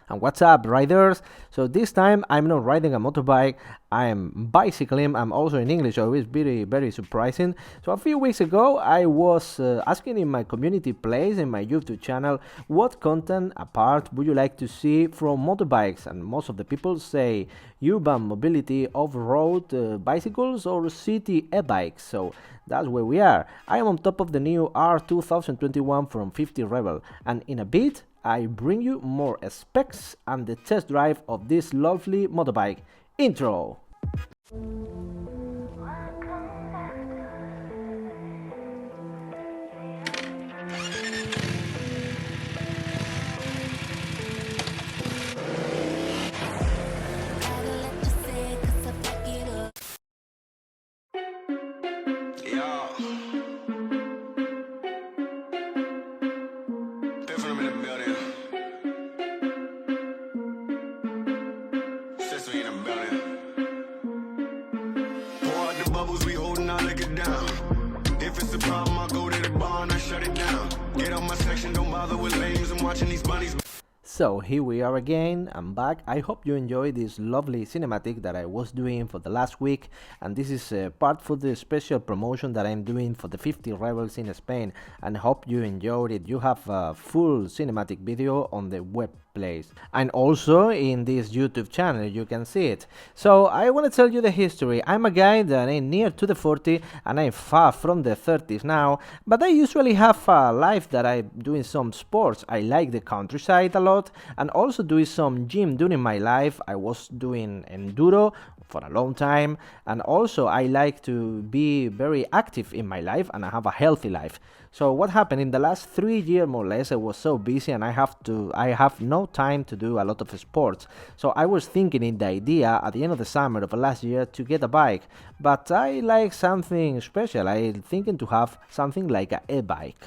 And what's up, riders? So this time I'm not riding a motorbike, I'm bicycling. I'm also in English, so it's very surprising. So a few weeks ago I was asking in my community place in my YouTube channel what content apart would you like to see from motorbikes, and most of the people say urban mobility, off-road bicycles or city e-bikes. So that's where we are. I am on top of the new R 2021 from 50 Rebel, and in a bit I bring you more specs and the test drive of this lovely motorbike. Intro! So here we are again, I'm back. I hope you enjoyed this lovely cinematic that I was doing for the last week, and this is part for the special promotion that I'm doing for the 50 Rebels in Spain, and hope you enjoyed it. You have a full cinematic video on the web place, and also in this YouTube channel you can see it. So I want to tell you the history. I'm a guy that ain't near to the 40 and I'm far from the 30s now, but I usually have a life that I'm doing some sports. I like the countryside a lot and also doing some gym during my life. I was doing enduro for a long time, and also I like to be very active in my life and I have a healthy life. So what happened in the last 3 years more or less, I was so busy and I have no time to do a lot of sports. So I was thinking in the idea at the end of the summer of last year to get a bike, but I like something special. I'm thinking to have something like an e-bike.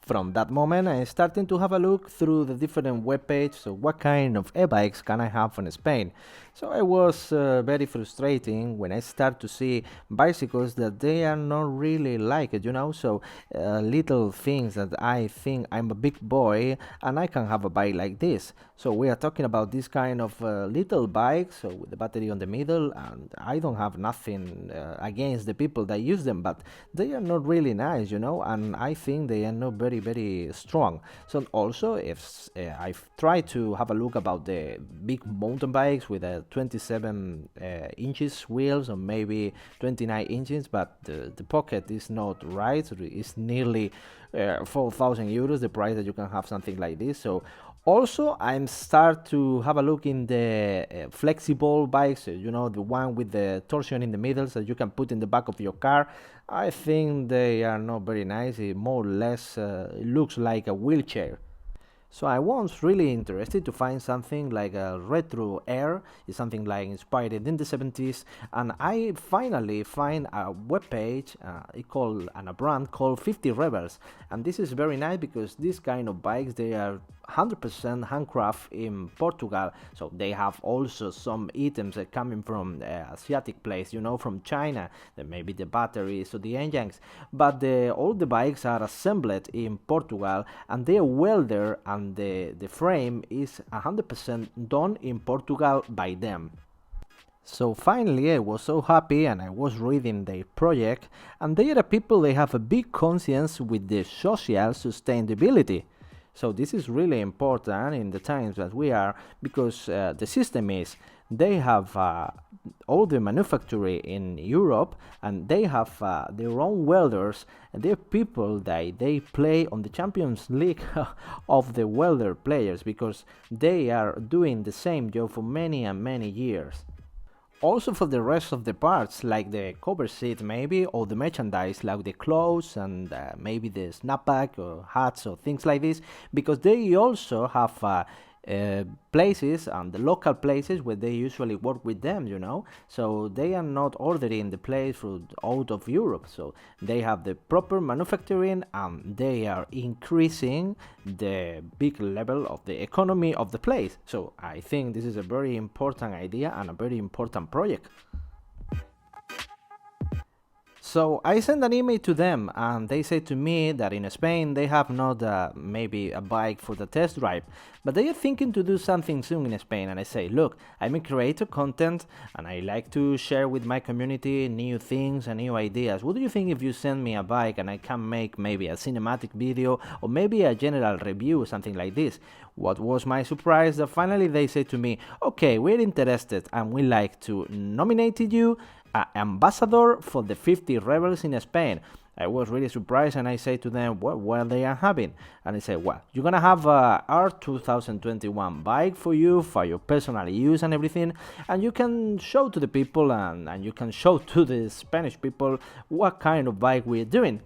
From that moment, I started to have a look through the different web pages. So what kind of e-bikes can I have in Spain? So I was very frustrating when I start to see bicycles that they are not really like it, you know. So little things that I think I'm a big boy and I can have a bike like this. So we are talking about this kind of little bikes, so with the battery on the middle, and I don't have nothing against the people that use them, but they are not really nice, you know, and I think they are not very strong. So also if I've tried to have a look about the big mountain bikes with a 27 inches wheels or maybe 29 inches, but the pocket is not right. So it's nearly 4,000 euros the price that you can have something like this. So also I'm start to have a look in the flexible bikes, you know, the one with the torsion in the middle so you can put in the back of your car. I think they are not very nice. It more or less it looks like a wheelchair. So I was really interested to find something like a retro air, is something like inspired in the 70s, and I finally find a web page, a brand called 50 Rebels, and this is very nice because this kind of bikes, they are 100% handcraft in Portugal. So they have also some items that coming from Asiatic place, you know, from China, maybe the batteries or the engines, but all the bikes are assembled in Portugal and they are welded, and the frame is 100% done in Portugal by them. So finally I was so happy and I was reading their project, and they are people, they have a big conscience with the social sustainability. So this is really important in the times that we are, because the system is they have all the manufacturing in Europe, and they have their own welders, and they're people that they play on the Champions League of the welder players, because they are doing the same job for many and many years. Also for the rest of the parts, like the cover seat maybe, or the merchandise like the clothes and maybe the snapback or hats or things like this, because they also have places and the local places where they usually work with them, you know. So they are not ordering the place out of Europe, so they have the proper manufacturing and they are increasing the big level of the economy of the place. So I think this is a very important idea and a very important project. So I sent an email to them and they said to me that in Spain they have not maybe a bike for the test drive, but they are thinking to do something soon in Spain. And I say, look, I'm a creator content and I like to share with my community new things and new ideas. What do you think if you send me a bike and I can make maybe a cinematic video or maybe a general review or something like this? What was my surprise that finally they said to me, okay, we're interested and we like to nominate you ambassador for the 50 rebels in Spain. I was really surprised and I say to them what they are having, and they say, well, you're gonna have a R2021 bike for you for your personal use and everything, and you can show to the people and you can show to the Spanish people what kind of bike we're doing.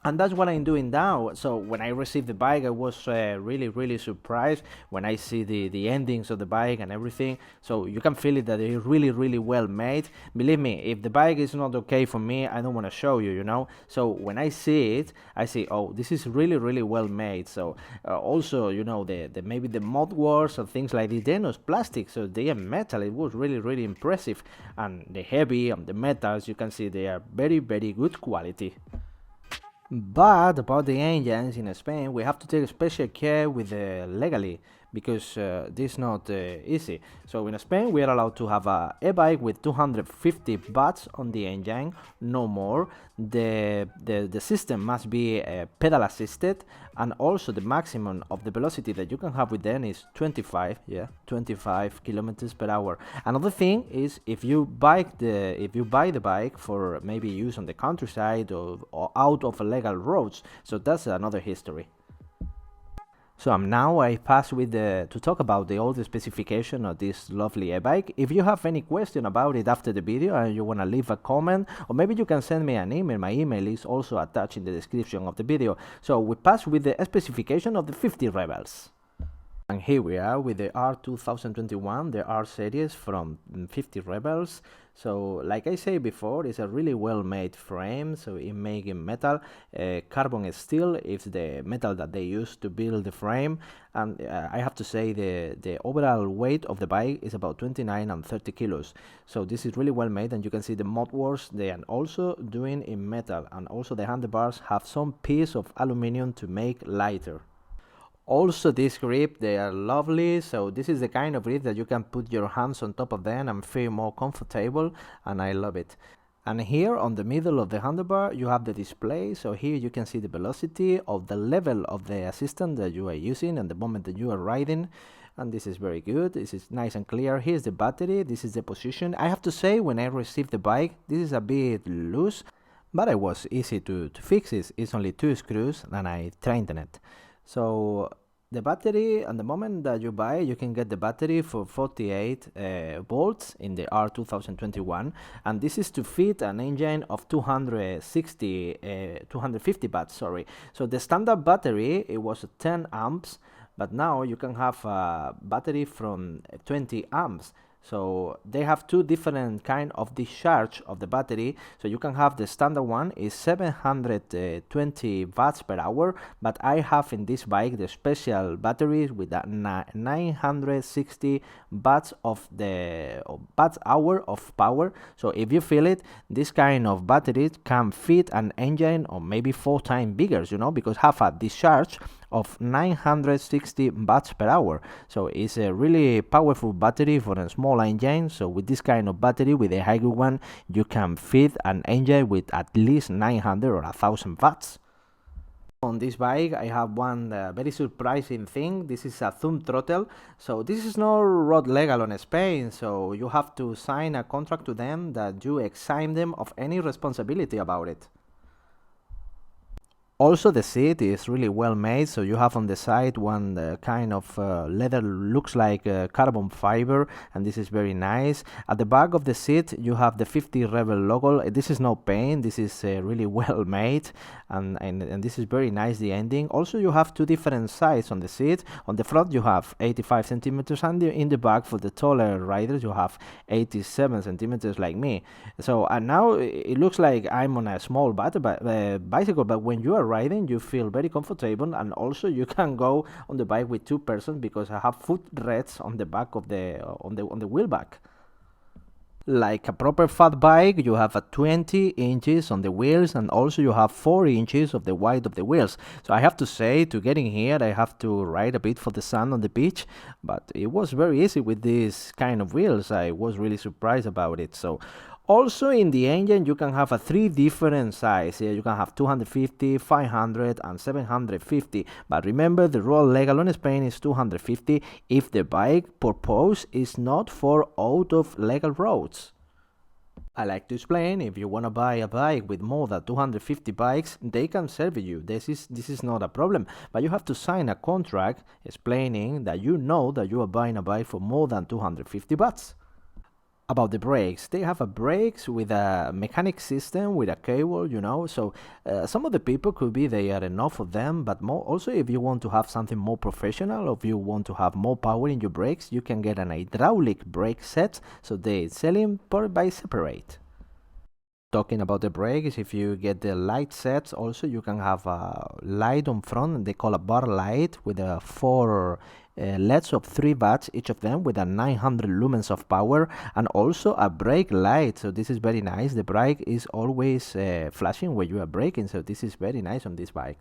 And that's what I'm doing now. So when I received the bike, I was really surprised when I see the endings of the bike and everything. So you can feel it that it's really well made. Believe me, if the bike is not okay for me, I don't want to show you, you know. So when I see it, I say, oh, this is really well made. So also, you know, the maybe the mod wars and things like this, they're not plastic, so they are metal. It was really impressive. And the heavy and the metals, you can see they are very good quality. But about the engines in Spain, we have to take special care with legally, because this is not easy. So in Spain, we are allowed to have a e-bike with 250 watts on the engine, no more. The system must be pedal assisted, and also the maximum of the velocity that you can have with them is 25 kilometers per hour. Another thing is if you buy the bike for maybe use on the countryside or out of legal roads, so that's another history. So now I pass with to talk about all the specification of this lovely e-bike. If you have any question about it after the video and you want to leave a comment, or maybe you can send me an email. My email is also attached in the description of the video. So we pass with the specification of the 50 Rebels. And here we are with the R2021, the R series from 50 Rebels. So like I said before, it's a really well made frame, so it made in metal. Carbon steel is the metal that they use to build the frame, and I have to say the overall weight of the bike is about 29 and 30 kilos. So this is really well made, and you can see the mod wars they are also doing in metal, and also the handlebars have some piece of aluminum to make lighter. Also this grip, they are lovely, so this is the kind of grip that you can put your hands on top of them and feel more comfortable, and I love it. And here on the middle of the handlebar you have the display, so here you can see the velocity of the level of the assistant that you are using and the moment that you are riding, and this is very good. This is nice and clear. Here's the battery, this is the position. I have to say, when I received the bike, this is a bit loose, but it was easy to fix it. It's only 2 screws and I tightened it. So the battery, at the moment that you buy, you can get the battery for 48 volts in the R2021, and this is to fit an engine of 250 watts, sorry. So the standard battery, it was 10 amps, but now you can have a battery from 20 amps. So they have two different kind of discharge of the battery. So you can have the standard one is 720 watts per hour, but I have in this bike the special batteries with that 960 watts of watt hour of power. So if you feel it, this kind of battery can fit an engine or maybe 4 times bigger, you know, because have a discharge of 960 watts per hour. So it's a really powerful battery for a small engine. So with this kind of battery, with a higher one, you can fit an engine with at least 900 or 1000 watts. On this bike I have one very surprising thing. This is a thumb throttle. So this is not road legal on Spain, so you have to sign a contract to them that you exempt them of any responsibility about it. Also the seat is really well made, so you have on the side one kind of leather, looks like carbon fiber, and this is very nice. At the back of the seat you have the 50 Rebel logo. This is no paint, this is really well made, and this is very nice, the ending. Also you have 2 different sizes on the seat. On the front you have 85 centimeters, and in the back for the taller riders you have 87 centimeters like me. So now it looks like I'm on a small bicycle, but when you are riding you feel very comfortable, and also you can go on the bike with 2 persons because I have foot rests on the back of the on the wheel back. Like a proper fat bike, you have a 20 inches on the wheels, and also you have 4 inches of the width of the wheels. So I have to say, to getting here, I have to ride a bit for the sun on the beach, but it was very easy with this kind of wheels. I was really surprised about it. So also in the engine, you can have a 3 different size. Yeah, you can have 250, 500, and 750. But remember, the road legal in Spain is 250 if the bike purpose is not for out of legal roads. I like to explain, if you want to buy a bike with more than 250 bikes, they can serve you. This is not a problem, but you have to sign a contract explaining that you know that you are buying a bike for more than 250 watts. About the brakes, they have a brakes with a mechanic system with a cable, so some of the people could be they are enough for them, but more also if you want to have something more professional, or if you want to have more power in your brakes, you can get an hydraulic brake set, so they sell them by separate. Talking about the brakes, if you get the light sets, also you can have a light on front, and they call a bar light with a four LEDs of 3 watts each of them with a 900 lumens of power, and also a brake light. So this is very nice. The brake is always flashing when you are braking, so this is very nice on this bike.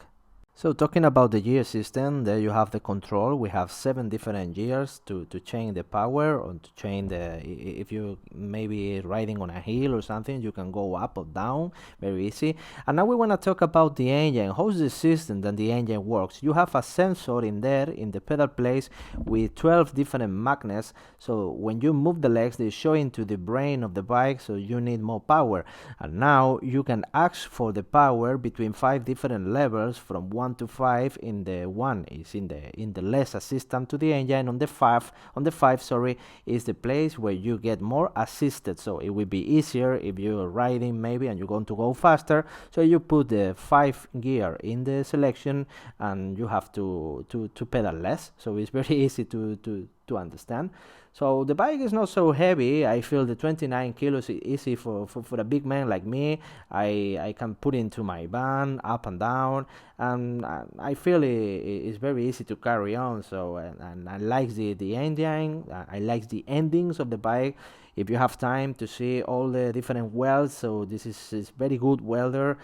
So talking about the gear system, there you have the control. We have 7 different gears to change the power, or to change if you maybe riding on a hill or something, you can go up or down, very easy. And now we want to talk about the engine. How's the system that the engine works? You have a sensor in there in the pedal place with 12 different magnets. So when you move the legs, they show into the brain of the bike, so you need more power. And now you can ask for the power between 5 different levels from 1 to 5. In the 1 is in the less assistant to the engine. On the 5, sorry, is the place where you get more assisted, so it will be easier if you're riding maybe and you're going to go faster, so you put the 5 gear in the selection and you have to pedal less, so it's very easy to understand. So the bike is not so heavy. I feel the 29 kilos is easy for a big man like me. I can put into my van up and down, and I feel it's very easy to carry on. So and I like the engine. I like the endings of the bike. If you have time to see all the different welds, so this is very good welder.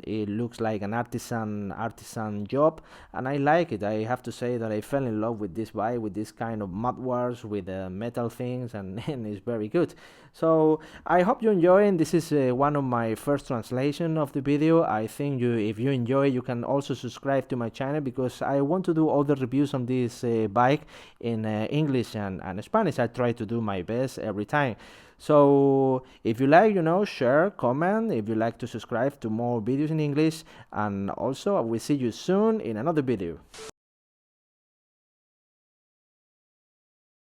It looks like an artisan job, and I like it. I have to say that I fell in love with this bike, with this kind of mud wars, with metal things, and it's very good. So I hope you enjoy, and this is one of my first translation of the video. I think if you enjoy, you can also subscribe to my channel, because I want to do all the reviews on this bike in English and Spanish. I try to do my best every time. So if you like, share, comment, if you like to subscribe to more videos in English, and also I will see you soon in another video.